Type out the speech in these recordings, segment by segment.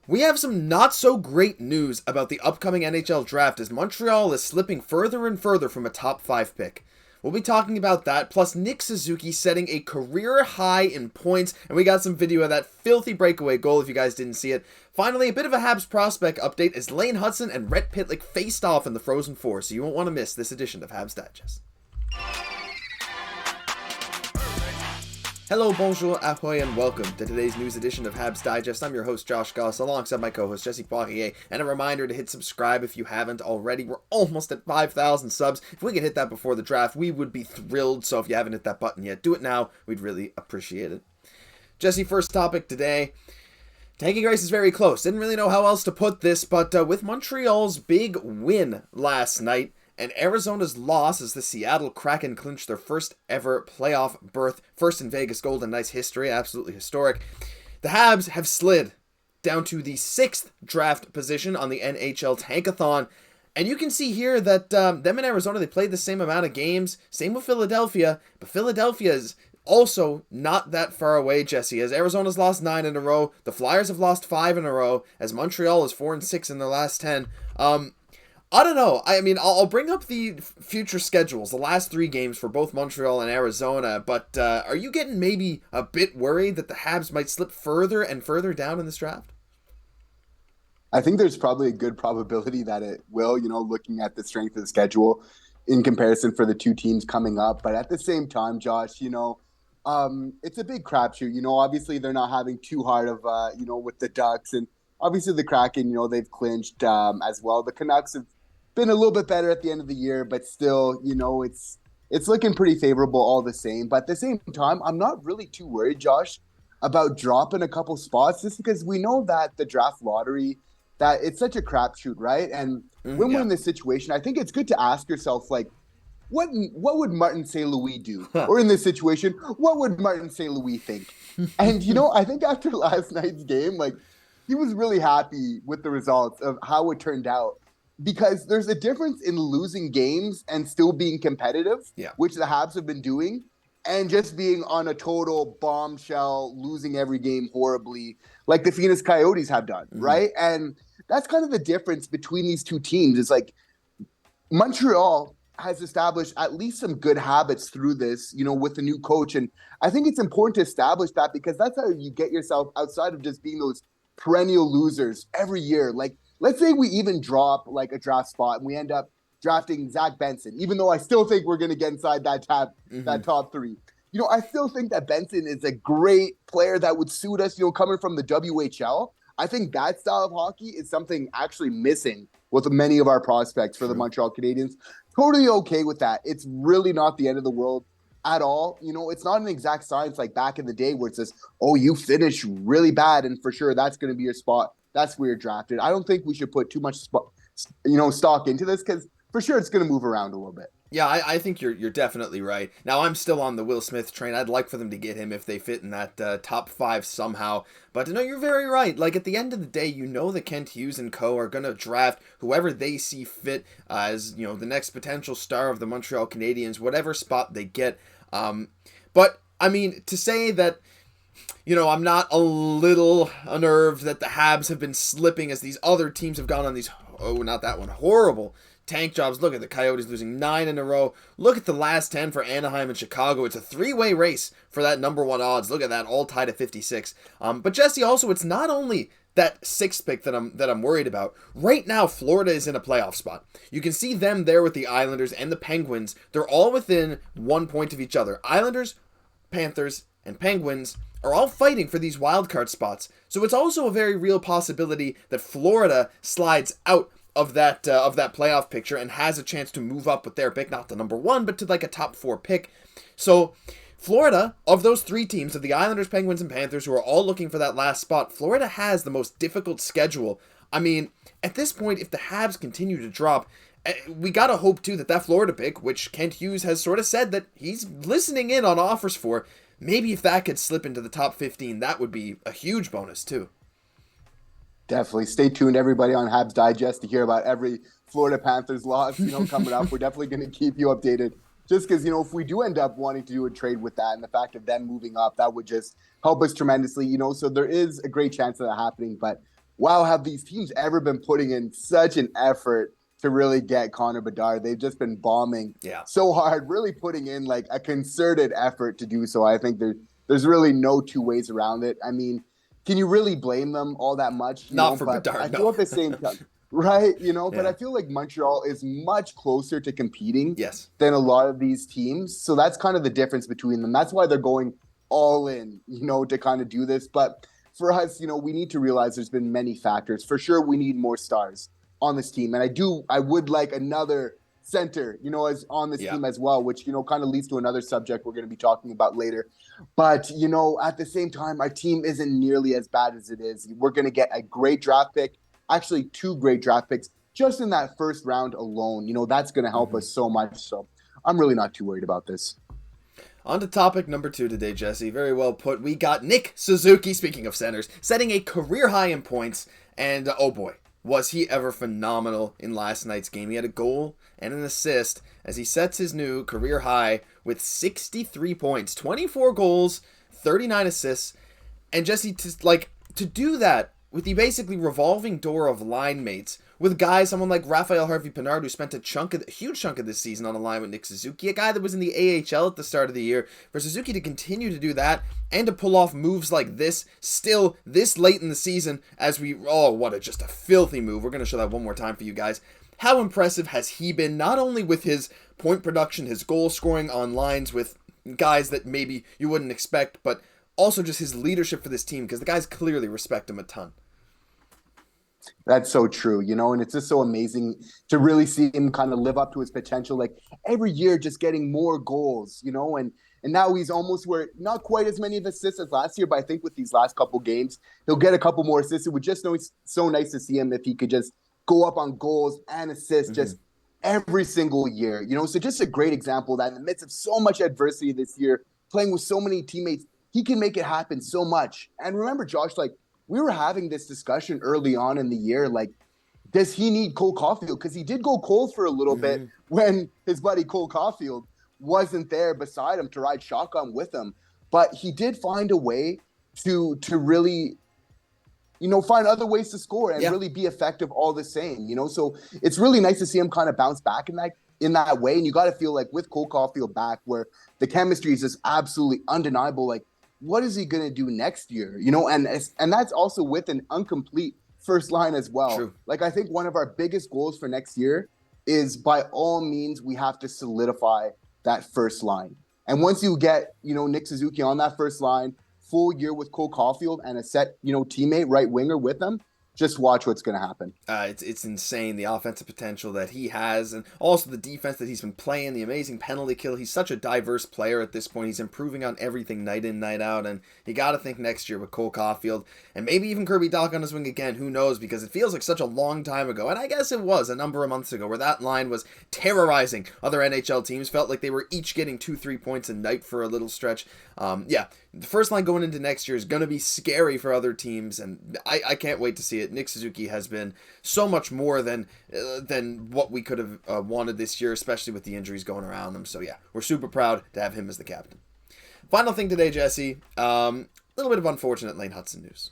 We have some not so great news about the upcoming NHL draft as Montreal is slipping further and further from a top 5 pick. We'll be talking about that, plus Nick Suzuki setting a career high in points, and we got some video of that filthy breakaway goal if you guys didn't see it. Finally, a bit of a Habs prospect update as Lane Hutson and Rhett Pitlick faced off in the Frozen Four, so you won't want to miss this edition of Habs Digest. Hello, bonjour, ahoy, and welcome to today's news edition of Habs Digest. I'm your host, Josh Gosse, alongside my co-host, Jesse Poirier, and a reminder to hit subscribe if you haven't already. We're almost at 5,000 subs. If we could hit that before the draft, we would be thrilled, so if you haven't hit that button yet, do it now. We'd really appreciate it. Jesse, first topic today. Tanking race is very close. Didn't really know how else to put this, but with Montreal's big win last night, and Arizona's loss as the Seattle Kraken clinched their first ever playoff berth, first in Vegas Golden Knights history, absolutely historic. The Habs have slid down to the 6th draft position on the NHL Tankathon, and you can see here that them and Arizona, they played the same amount of games, same with Philadelphia, but Philadelphia is also not that far away, Jesse, as Arizona's lost 9 in a row, the Flyers have lost 5 in a row, as Montreal is 4-6 in their last 10. I don't know. I mean, I'll bring up the future schedules, the last 3 games for both Montreal and Arizona, but are you getting maybe a bit worried that the Habs might slip further and further down in this draft? I think there's probably a good probability that it will, looking at the strength of the schedule in comparison for the two teams coming up. But at the same time, Josh, it's a big crapshoot. Obviously they're not having too hard of, with the Ducks, and obviously the Kraken, they've clinched as well. The Canucks have been a little bit better at the end of the year, but still, it's looking pretty favorable all the same. But at the same time, I'm not really too worried, Josh, about dropping a couple spots, just because we know that the draft lottery, that it's such a crapshoot, right? And when we're in this situation, I think it's good to ask yourself, like, what would Martin St. Louis do? Or in this situation, what would Martin St. Louis think? And, I think after last night's game, like, he was really happy with the results of how it turned out. Because there's a difference in losing games and still being competitive, which the Habs have been doing, and just being on a total bombshell, losing every game horribly, like the Phoenix Coyotes have done, right? And that's kind of the difference between these two teams. It's like Montreal has established at least some good habits through this, with the new coach. And I think it's important to establish that, because that's how you get yourself outside of just being those perennial losers every year. Like, let's say we even drop like a draft spot and we end up drafting Zach Benson, even though I still think we're going to get inside that top 3. I still think that Benson is a great player that would suit us, coming from the WHL. I think that style of hockey is something actually missing with many of our prospects for the Montreal Canadiens. Totally okay with that. It's really not the end of the world at all. It's not an exact science like back in the day where it says, oh, you finish really bad and for sure that's going to be your spot. That's where you're drafted. I don't think we should put too much stock into this, because for sure it's going to move around a little bit. Yeah, I think you're definitely right. Now, I'm still on the Will Smith train. I'd like for them to get him if they fit in that top 5 somehow. But no, you're very right. Like, at the end of the day, that Kent Hughes and co. are going to draft whoever they see fit as, the next potential star of the Montreal Canadiens, whatever spot they get. But, I mean, to say that, I'm not a little unnerved that the Habs have been slipping as these other teams have gone on these, horrible tank jobs. Look at the Coyotes losing 9 in a row. Look at the last 10 for Anaheim and Chicago. It's a 3-way race for that number 1 odds. Look at that, all tied at 56. But Jesse, also, it's not only that 6th pick that I'm worried about. Right now, Florida is in a playoff spot. You can see them there with the Islanders and the Penguins. They're all within 1 point of each other. Islanders, Panthers, and Penguins are all fighting for these wildcard spots. So it's also a very real possibility that Florida slides out of that playoff picture and has a chance to move up with their pick, not the number 1, but to like a top 4 pick. So Florida, of those 3 teams, of the Islanders, Penguins, and Panthers, who are all looking for that last spot, Florida has the most difficult schedule. I mean, at this point, if the Habs continue to drop, we gotta hope too that Florida pick, which Kent Hughes has sort of said that he's listening in on offers for, maybe if that could slip into the top 15, that would be a huge bonus too. Definitely. Stay tuned, everybody, on Habs Digest to hear about every Florida Panthers loss, coming up. We're definitely going to keep you updated, just because, if we do end up wanting to do a trade with that and the fact of them moving up, that would just help us tremendously, so there is a great chance of that happening. But wow, have these teams ever been putting in such an effort to really get Connor Bedard? They've just been bombing so hard, really putting in like a concerted effort to do so. I think there's really no two ways around it. I mean, can you really blame them all that much? Not for but Bedard, I feel at the same time, right? But I feel like Montreal is much closer to competing than a lot of these teams. So that's kind of the difference between them. That's why they're going all in, to kind of do this. But for us, we need to realize there's been many factors. For sure, we need more stars on this team. And I would like another center, as on this team as well, which, kind of leads to another subject we're going to be talking about later. But, at the same time, our team isn't nearly as bad as it is. We're going to get a great draft pick, actually 2 great draft picks just in that first round alone. That's going to help us so much. So I'm really not too worried about this. On to topic number 2 today, Jesse. Very well put. We got Nick Suzuki, speaking of centers, setting a career high in points. And, oh boy, was he ever phenomenal in last night's game. He had a goal and an assist as he sets his new career high with 63 points, 24 goals, 39 assists. And Jesse, to do that with the basically revolving door of line mates, with guys, someone like Raphael Harvey-Pinard, who spent a huge chunk of this season on a line with Nick Suzuki, a guy that was in the AHL at the start of the year, for Suzuki to continue to do that and to pull off moves like this still this late in the season just a filthy move. We're going to show that one more time for you guys. How impressive has he been, not only with his point production, his goal scoring on lines with guys that maybe you wouldn't expect, but also just his leadership for this team, because the guys clearly respect him a ton. That's so true, and it's just so amazing to really see him kind of live up to his potential. Like every year, just getting more goals, and now he's almost where not quite as many of assists as last year, but I think with these last couple games, he'll get a couple more assists. It would just so nice to see him if he could just go up on goals and assists just every single year, So just a great example that in the midst of so much adversity this year, playing with so many teammates, he can make it happen so much. And remember, Josh, we were having this discussion early on in the year, does he need Cole Caufield? Because he did go cold for a little bit when his buddy Cole Caufield wasn't there beside him to ride shotgun with him. But he did find a way to really, find other ways to score and really be effective all the same, So it's really nice to see him kind of bounce back in that way. And you got to feel like with Cole Caufield back, where the chemistry is just absolutely undeniable, what is he going to do next year? And that's also with an incomplete first line as well. True. I think one of our biggest goals for next year is, by all means, we have to solidify that first line. And once you get, Nick Suzuki on that first line, full year with Cole Caufield and a set, teammate right winger with them, just watch what's going to happen. It's insane, the offensive potential that he has, and also the defense that he's been playing, the amazing penalty kill. He's such a diverse player at this point. He's improving on everything night in, night out, and you got to think next year with Cole Caufield, and maybe even Kirby Dach on his wing again, who knows, because it feels like such a long time ago, and I guess it was a number of months ago, where that line was terrorizing other NHL teams, felt like they were each getting 2-3 points a night for a little stretch. The first line going into next year is going to be scary for other teams, and I can't wait to see it. Nick Suzuki has been so much more than what we could have wanted this year, especially with the injuries going around them. So yeah, we're super proud to have him as the captain. Final thing today, Jesse, a little bit of unfortunate Lane Hutson news.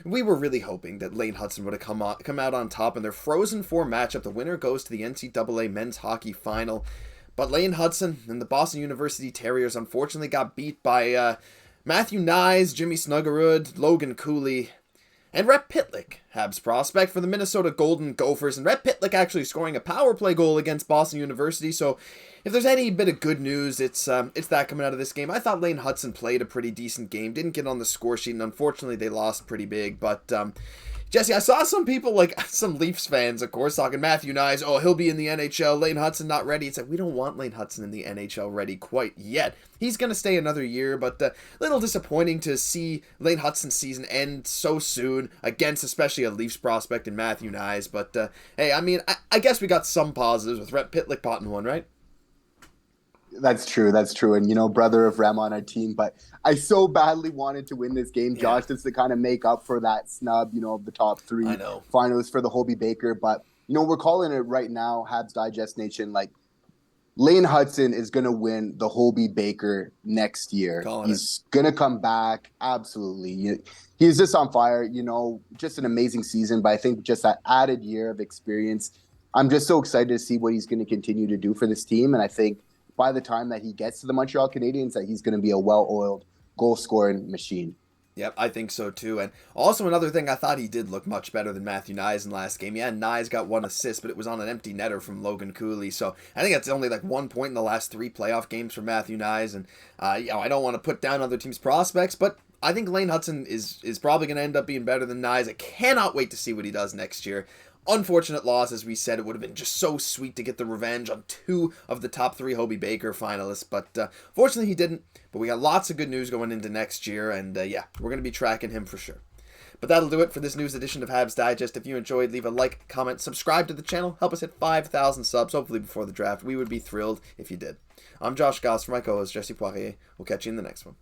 We were really hoping that Lane Hutson would have come out on top in their Frozen Four matchup. The winner goes to the NCAA men's hockey final. But Lane Hutson and the Boston University Terriers unfortunately got beat by Matthew Nyes, Jimmy Snuggerud, Logan Cooley, and Rhett Pitlick, Habs prospect for the Minnesota Golden Gophers. And Rhett Pitlick actually scoring a power play goal against Boston University. So if there's any bit of good news, it's that coming out of this game. I thought Lane Hutson played a pretty decent game. Didn't get on the score sheet, and unfortunately they lost pretty big. But Jesse, I saw some people, some Leafs fans, of course, talking Matthew Nyes, he'll be in the NHL, Lane Hutson not ready. It's like, we don't want Lane Hutson in the NHL ready quite yet. He's going to stay another year, but a little disappointing to see Lane Hutson's season end so soon against especially a Leafs prospect in Matthew Nyes. But, hey, I mean, I guess we got some positives with Rhett Pitlick potting one, right? That's true. And, brother of Rem on our team. But I so badly wanted to win this game, Josh, just to kind of make up for that snub, of the top 3 finalists for the Hobey Baker. But, we're calling it right now, Habs Digest Nation. Lane Hutson is going to win the Hobey Baker next year. He's going to come back. Absolutely. He's just on fire, just an amazing season. But I think just that added year of experience, I'm just so excited to see what he's going to continue to do for this team. And I think by the time that he gets to the Montreal Canadiens, that he's going to be a well-oiled goal-scoring machine. Yep, I think so too. And also another thing, I thought he did look much better than Matthew Knies in last game. Yeah, Knies got 1 assist, but it was on an empty netter from Logan Cooley. So I think that's only like 1 point in the last 3 playoff games for Matthew Knies. And I don't want to put down other teams' prospects, but I think Lane Hutson is probably going to end up being better than Knies. I cannot wait to see what he does next year. Unfortunate loss, as we said. It would have been just so sweet to get the revenge on 2 of the top 3 Hobey Baker finalists, but fortunately he didn't. But we got lots of good news going into next year, and we're going to be tracking him for sure. But that'll do it for this news edition of Habs Digest. If you enjoyed, leave a like, comment, subscribe to the channel, help us hit 5,000 subs, hopefully before the draft. We would be thrilled if you did. I'm Josh Gosse for my co-host Jesse Poirier. We'll catch you in the next one.